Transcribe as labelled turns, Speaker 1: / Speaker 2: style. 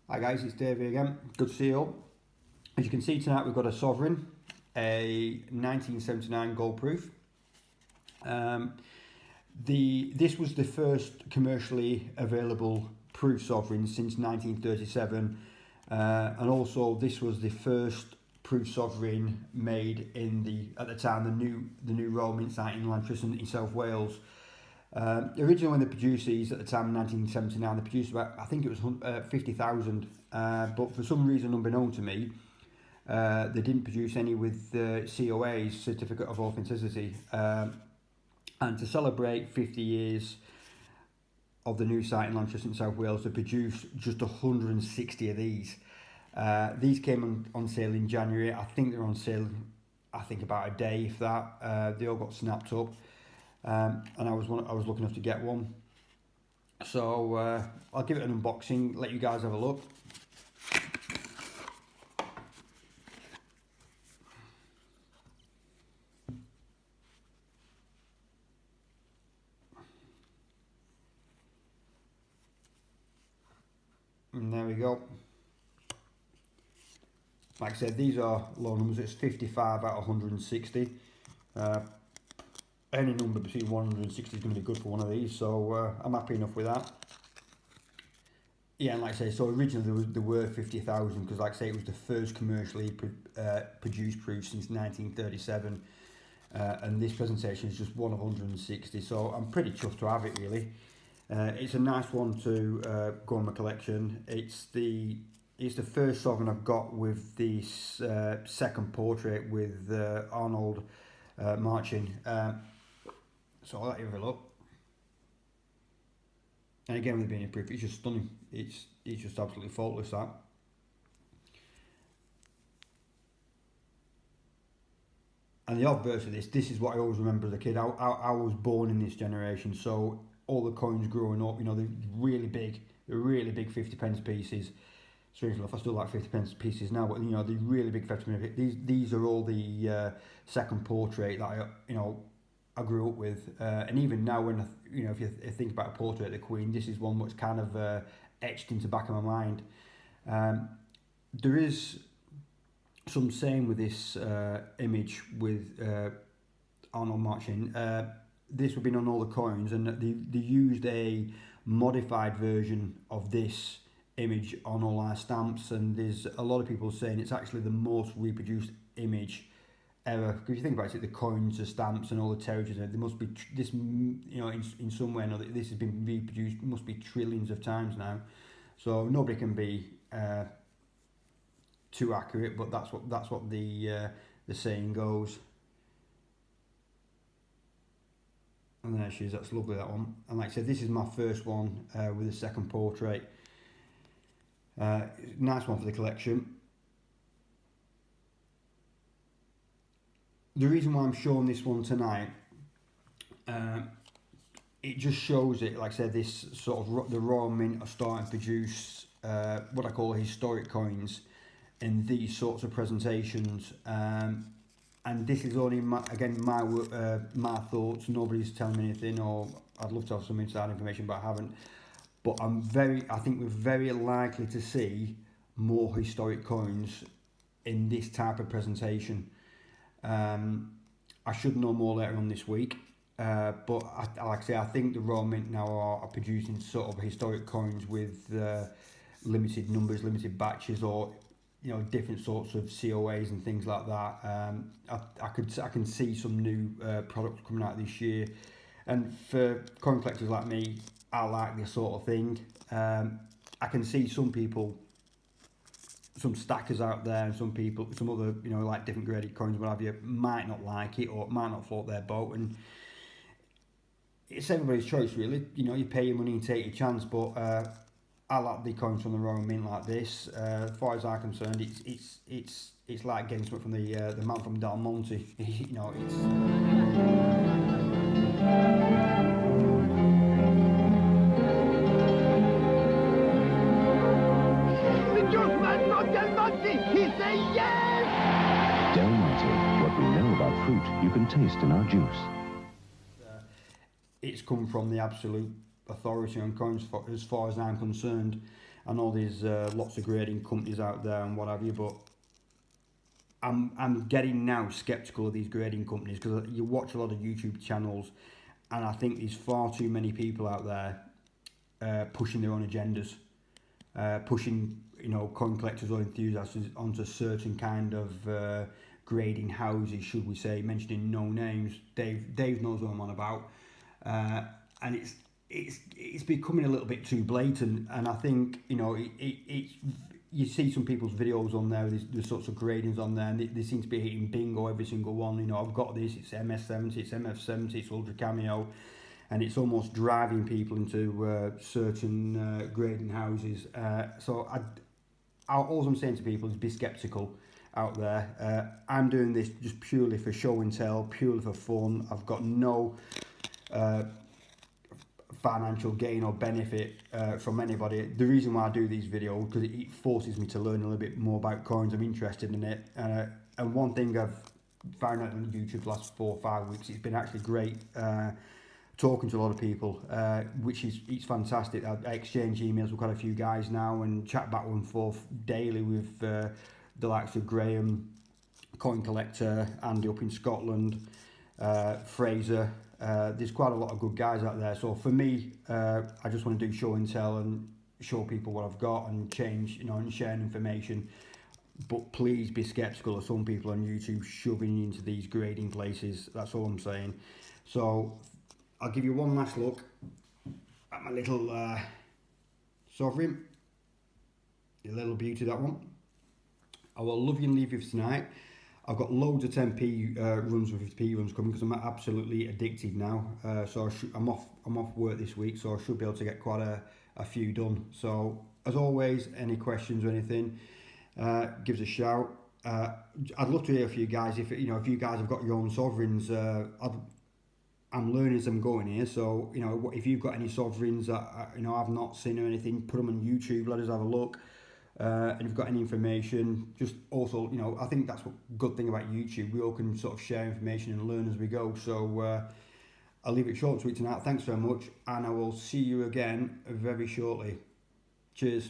Speaker 1: Hi guys, it's Davey again. Good to see you all. As you can see tonight, we've got a Sovereign, a 1979 gold proof. This was the first commercially available proof Sovereign since 1937, and also this was the first proof Sovereign made in at the time the new Royal Mint site in Lantryston in South Wales. Originally, when they produced these at the time in 1979, they produced about, I think it was 50,000, but for some reason unbeknown to me, they didn't produce any with the COA's Certificate of Authenticity. And to celebrate 50 years of the new site in Lantryston, South Wales, they produced just 160 of these. These came on sale in January. I think they're on sale, about a day, if that. They all got snapped up. And I was lucky enough to get one, so I'll give it an unboxing, let you guys have a look. And there we go. Like I said, these are low numbers. It's 55 out of 160. Any number between 160 is going to be good for one of these, so I'm happy enough with that. Yeah, and like I say, so originally there were 50,000, because like I say, it was the first commercially produced proof since 1937, and this presentation is just one of 160, so I'm pretty chuffed to have it, really. It's a nice one to go in my collection. It's the first Sovereign I've got with this second portrait with Arnold marching. So I'll let you have a look. And again, with being a proof, it's just stunning. It's just absolutely faultless, that. And the obverse of this is what I always remember as a kid. I was born in this generation, so all the coins growing up, they're really big 50 pence pieces. Strangely enough, I still like 50 pence pieces now, but the really big 50 pence. These are all the second portrait that I grew up with, and even now, when if you think about a portrait of the Queen, this is one that's kind of etched into the back of my mind. There is some saying with this image with Arnold marching. This would have been on all the coins, and they used a modified version of this image on all our stamps, and there's a lot of people saying it's actually the most reproduced image ever. Because if you think about it, the coins, the stamps, and all the territories, there must be this, in some way or another, this has been reproduced, must be trillions of times now. So nobody can be too accurate, but that's what the saying goes. And there she is. That's lovely, that one. And like I said, this is my first one with a second portrait. Nice one for the collection. The reason why I'm showing this one tonight, it just shows it. Like I said, this sort of the Royal Mint are starting to produce what I call historic coins in these sorts of presentations. And this is only my thoughts. Nobody's telling me anything, or I'd love to have some inside information, but I haven't. But I think we're very likely to see more historic coins in this type of presentation. I should know more later on this week, but like I say, I think the Royal Mint now are producing sort of historic coins with limited numbers, limited batches, or different sorts of COAs and things like that. I can see some new products coming out this year, and for coin collectors like me, I like this sort of thing. I can see some people, some stackers out there, and some other like different graded coins, what have you, might not like it, or might not float their boat, and it's everybody's choice, really. You pay your money and take your chance, but I like the coins from the Royal Mint like this. As far as I'm concerned, it's like getting something from the man from Del Monte. It's.
Speaker 2: Del Monte, what we know about fruit, you can taste in our juice.
Speaker 1: It's come from the absolute authority on coins, as far as I'm concerned. I know there's lots of grading companies out there and what have you, but I'm getting now skeptical of these grading companies, because you watch a lot of YouTube channels, and I think there's far too many people out there pushing their own agendas, pushing, you know, coin collectors or enthusiasts onto certain kind of grading houses, should we say, mentioning no names. Dave knows what I'm on about, and it's becoming a little bit too blatant. And I think, you know, it's you see some people's videos on there, there's sorts of gradings on there, and they seem to be hitting bingo every single one. You know, I've got this, it's MS70, it's MF70, it's Ultra Cameo, and it's almost driving people into certain grading houses. So all I'm saying to people is be skeptical out there. I'm doing this just purely for show and tell, purely for fun. I've got no financial gain or benefit from anybody. The reason why I do these videos, because it forces me to learn a little bit more about coins. I'm interested in it, and one thing I've found out on YouTube the last 4 or 5 weeks, it's been actually great talking to a lot of people, which is, it's fantastic. I exchange emails with quite a few guys now and chat back and forth daily with the likes of Graham, Coin Collector, Andy up in Scotland, Fraser. There's quite a lot of good guys out there. So for me, I just want to do show and tell and show people what I've got and change, you know, and sharing information. But please be skeptical of some people on YouTube shoving you into these grading places. That's all I'm saying. So I'll give you one last look at my little sovereign. A little beauty, that one. I will love you and leave you for tonight. I've got loads of 10p runs with 50p runs coming, because I'm absolutely addicted now. So I'm off work this week, so I should be able to get quite a few done. So as always, any questions or anything, give us a shout. I'd love to hear from you guys. If you guys have got your own sovereigns, I'm learning as I'm going here. So, you know, if you've got any sovereigns that I've not seen or anything, put them on YouTube. Let us have a look. And if you've got any information, just also, you know, I think that's what good thing about YouTube. We all can sort of share information and learn as we go. So I'll leave it short and sweet tonight. Thanks very much, and I will see you again very shortly. Cheers.